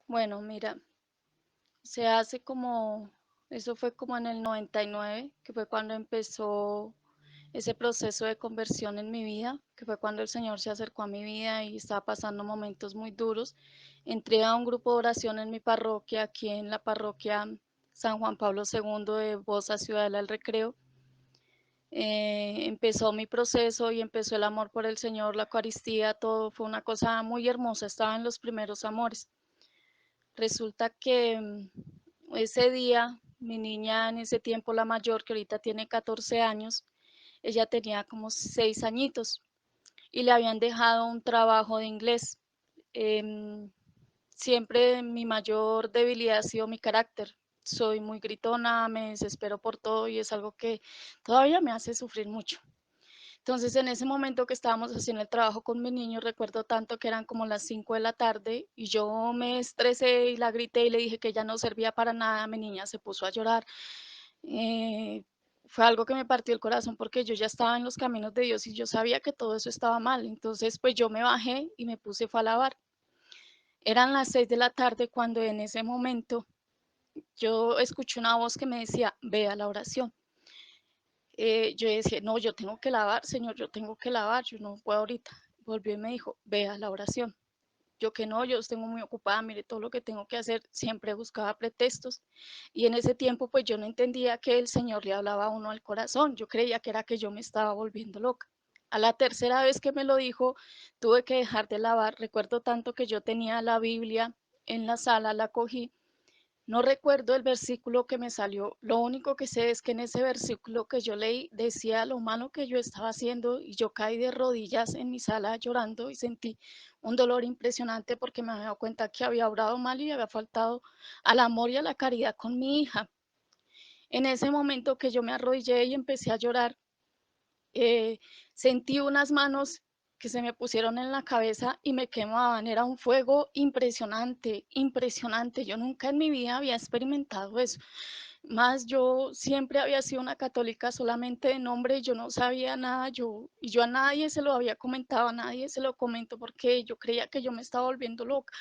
Bueno, mira, se hace como, eso fue como en el 99, que fue cuando empezó ese proceso de conversión en mi vida, que fue cuando el Señor se acercó a mi vida y estaba pasando momentos muy duros. Entré a un grupo de oración en mi parroquia, aquí en la parroquia San Juan Pablo II de Bosa, Ciudad del Recreo. Empezó mi proceso y empezó el amor por el Señor, la Eucaristía, todo fue una cosa muy hermosa, estaba en los primeros amores. Resulta que ese día, mi niña en ese tiempo, la mayor, que ahorita tiene 14 años, ella tenía como 6 añitos y le habían dejado un trabajo de inglés. Em, Siempre mi mayor debilidad ha sido mi carácter. Soy muy gritona, me desespero por todo y es algo que todavía me hace sufrir mucho. Entonces, en ese momento que estábamos haciendo el trabajo con mi niño, recuerdo tanto que eran como las 5 de la tarde y yo me estresé y la grité y le dije que ella no servía para nada. Mi niña se puso a llorar. Eh, Fue algo que me partió el corazón porque yo ya estaba en los caminos de Dios y yo sabía que todo eso estaba mal. Entonces, pues yo me bajé y me puse fue a lavar. Eran las 6 de la tarde cuando en ese momento yo escuché una voz que me decía, ve a la oración. Yo decía, no, yo tengo que lavar, Señor, yo tengo que lavar, yo no puedo ahorita. Volvió y me dijo, ve a la oración. Yo que no, yo tengo muy ocupada, mire todo lo que tengo que hacer, siempre buscaba pretextos. Y en ese tiempo, pues yo no entendía que el Señor le hablaba a uno al corazón, yo creía que era que yo me estaba volviendo loca. A la tercera vez que me lo dijo, tuve que dejar de lavar. Recuerdo tanto que yo tenía la Biblia en la sala, la cogí. No recuerdo el versículo que me salió, lo único que sé es que en ese versículo que yo leí decía lo malo que yo estaba haciendo y yo caí de rodillas en mi sala llorando y sentí un dolor impresionante porque me había dado cuenta que había obrado mal y había faltado al amor y a la caridad con mi hija. En ese momento que yo me arrodillé y empecé a llorar, eh, sentí unas manos que se me pusieron en la cabeza y me quemaban. Era un fuego impresionante, impresionante. Yo nunca en mi vida había experimentado eso. Más yo siempre había sido una católica solamente de nombre, yo no sabía nada, y yo a nadie se lo había comentado, a nadie se lo comento porque yo creía que yo me estaba volviendo loca.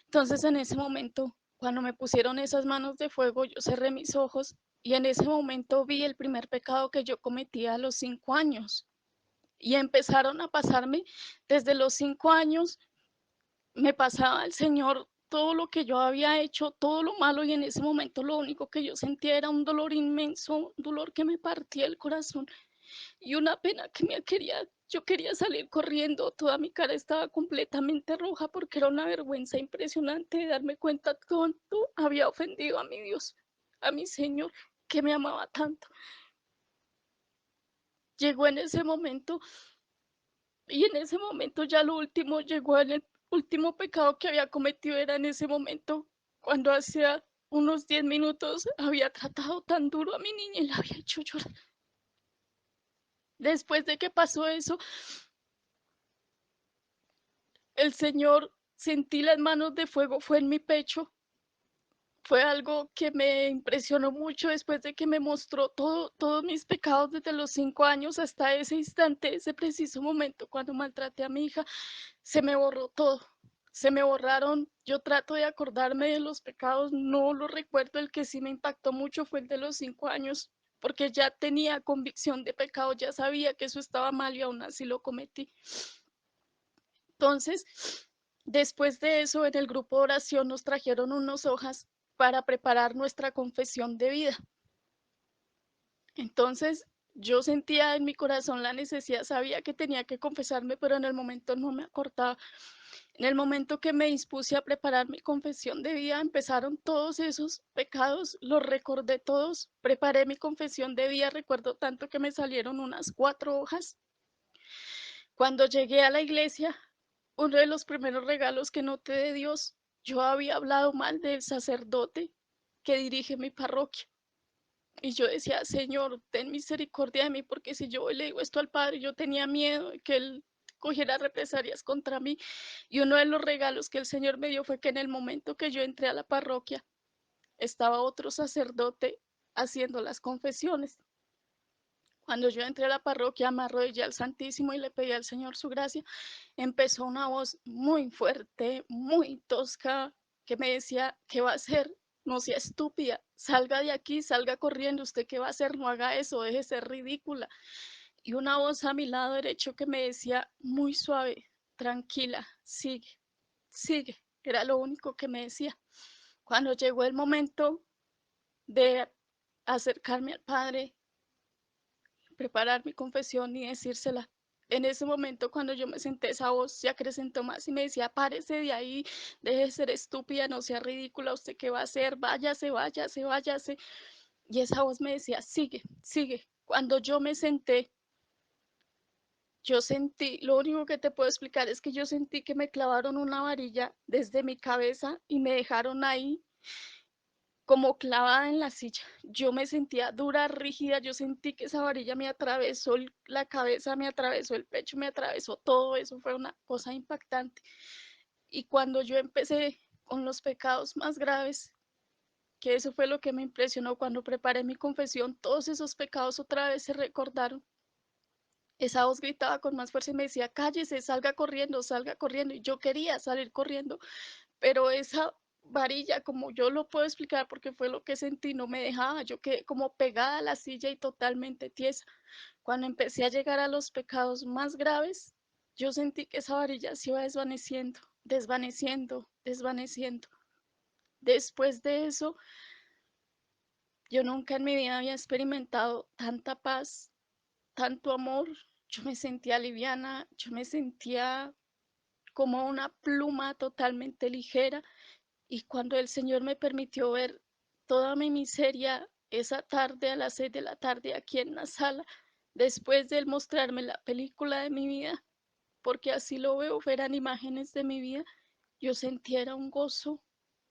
Entonces en ese momento, cuando me pusieron esas manos de fuego, yo cerré mis ojos y en ese momento vi el primer pecado que yo cometía a los 5 años. Y empezaron a pasarme desde los 5 años, me pasaba el Señor todo lo que yo había hecho, todo lo malo, y en ese momento lo único que yo sentía era un dolor inmenso, un dolor que me partía el corazón y una pena que me quería, yo quería salir corriendo, toda mi cara estaba completamente roja porque era una vergüenza impresionante de darme cuenta cuánto había ofendido a mi Dios, a mi Señor, que me amaba tanto. Llegó en ese momento y en ese momento ya lo último llegó en el último pecado que había cometido era en ese momento, cuando hacía unos 10 minutos había tratado tan duro a mi niña y la había hecho llorar. Después de que pasó eso, el Señor, sentí las manos de fuego, fue en mi pecho. Fue algo que me impresionó mucho después de que me mostró todos mis pecados desde los 5 años hasta ese instante, ese preciso momento cuando maltraté a mi hija. Se me borró todo, se me borraron. Yo trato de acordarme de los pecados, no lo recuerdo. El que sí me impactó mucho fue el de los 5 años, porque ya tenía convicción de pecado, ya sabía que eso estaba mal y aún así lo cometí. Entonces, después de eso, en el grupo de oración nos trajeron unas hojas para preparar nuestra confesión de vida. Entonces, yo sentía en mi corazón la necesidad, sabía que tenía que confesarme, pero en el momento no me acordaba. En el momento que me dispuse a preparar mi confesión de vida, empezaron todos esos pecados, los recordé todos, preparé mi confesión de vida, recuerdo tanto que me salieron unas 4 hojas. Cuando llegué a la iglesia, uno de los primeros regalos que noté de Dios, yo había hablado mal del sacerdote que dirige mi parroquia. Y yo decía, Señor, ten misericordia de mí, porque si yo le digo esto al Padre, yo tenía miedo de que Él cogiera represalias contra mí. Y uno de los regalos que el Señor me dio fue que en el momento que yo entré a la parroquia, estaba otro sacerdote haciendo las confesiones. Cuando yo entré a la parroquia, me arrodillé al Santísimo y le pedí al Señor su gracia. Empezó una voz muy fuerte, muy tosca. que me decía: "¿Qué va a hacer? No sea estúpida, salga de aquí, salga corriendo, ¿usted qué va a hacer? No haga eso, deje de ser ridícula". Y una voz a mi lado derecho que me decía muy suave: "Tranquila, sigue, sigue". Era lo único que me decía. Cuando llegó el momento de acercarme al Padre, preparar mi confesión y decírsela, en ese momento cuando yo me senté, esa voz se acrecentó más y me decía: "Párese de ahí, deje de ser estúpida, no sea ridícula, ¿usted qué va a hacer? Váyase, váyase, váyase". Y esa voz me decía: "Sigue, sigue". Cuando yo me senté, yo sentí, lo único que te puedo explicar es que yo sentí que me clavaron una varilla desde mi cabeza y me dejaron ahí como clavada en la silla. Yo me sentía dura, rígida, yo sentí que esa varilla me atravesó la cabeza, me atravesó el pecho, me atravesó todo eso, fue una cosa impactante. Y cuando yo empecé con los pecados más graves, que eso fue lo que me impresionó cuando preparé mi confesión, todos esos pecados otra vez se recordaron. Esa voz gritaba con más fuerza y me decía: "Cállese, salga corriendo". Y yo quería salir corriendo, pero esa varilla, como yo lo puedo explicar porque fue lo que sentí, no me dejaba. Yo quedé como pegada a la silla y totalmente tiesa. Cuando empecé a llegar a los pecados más graves, yo sentí que esa varilla se iba desvaneciendo, desvaneciendo, desvaneciendo. Después de eso, yo nunca en mi vida había experimentado tanta paz, tanto amor. Yo me sentía liviana, yo me sentía como una pluma totalmente ligera. Y cuando el Señor me permitió ver toda mi miseria esa tarde a las 6 de la tarde aquí en la sala, después de él mostrarme la película de mi vida, porque así lo veo, eran imágenes de mi vida, yo sentía era un gozo,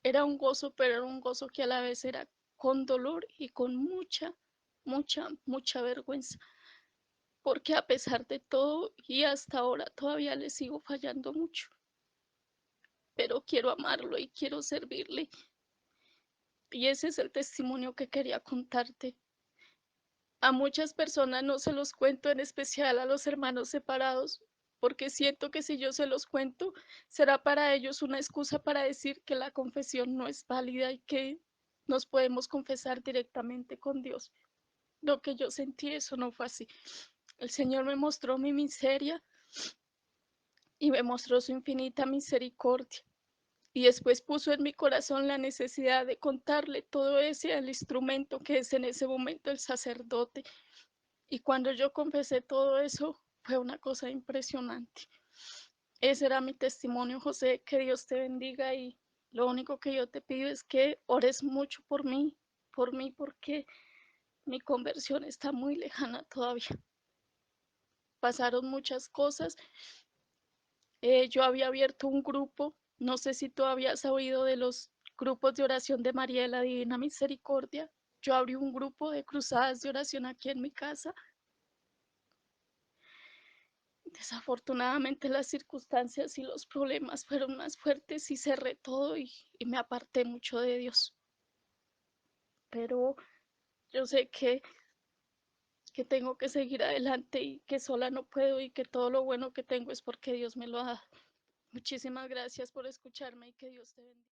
pero era un gozo que a la vez era con dolor y con mucha, mucha, mucha vergüenza, porque a pesar de todo y hasta ahora todavía le sigo fallando mucho, pero quiero amarlo y quiero servirle. Y ese es el testimonio que quería contarte. A muchas personas no se los cuento, en especial a los hermanos separados, porque siento que si yo se los cuento, será para ellos una excusa para decir que la confesión no es válida y que nos podemos confesar directamente con Dios. Lo que yo sentí, eso no fue así. El Señor me mostró mi miseria y me mostró su infinita misericordia. Y después puso en mi corazón la necesidad de contarle todo ese al instrumento que es en ese momento el sacerdote. Y cuando yo confesé todo eso, fue una cosa impresionante. Ese era mi testimonio, José. Que Dios te bendiga y lo único que yo te pido es que ores mucho por mí, porque mi conversión está muy lejana todavía. Pasaron muchas cosas. Yo había abierto un grupo, no sé si tú habías oído de los grupos de oración de María de la Divina Misericordia. Yo abrí un grupo de cruzadas de oración aquí en mi casa. Desafortunadamente las circunstancias y los problemas fueron más fuertes y cerré todo y me aparté mucho de Dios. Pero yo sé que tengo que seguir adelante y que sola no puedo y que todo lo bueno que tengo es porque Dios me lo ha dado. Muchísimas gracias por escucharme y que Dios te bendiga.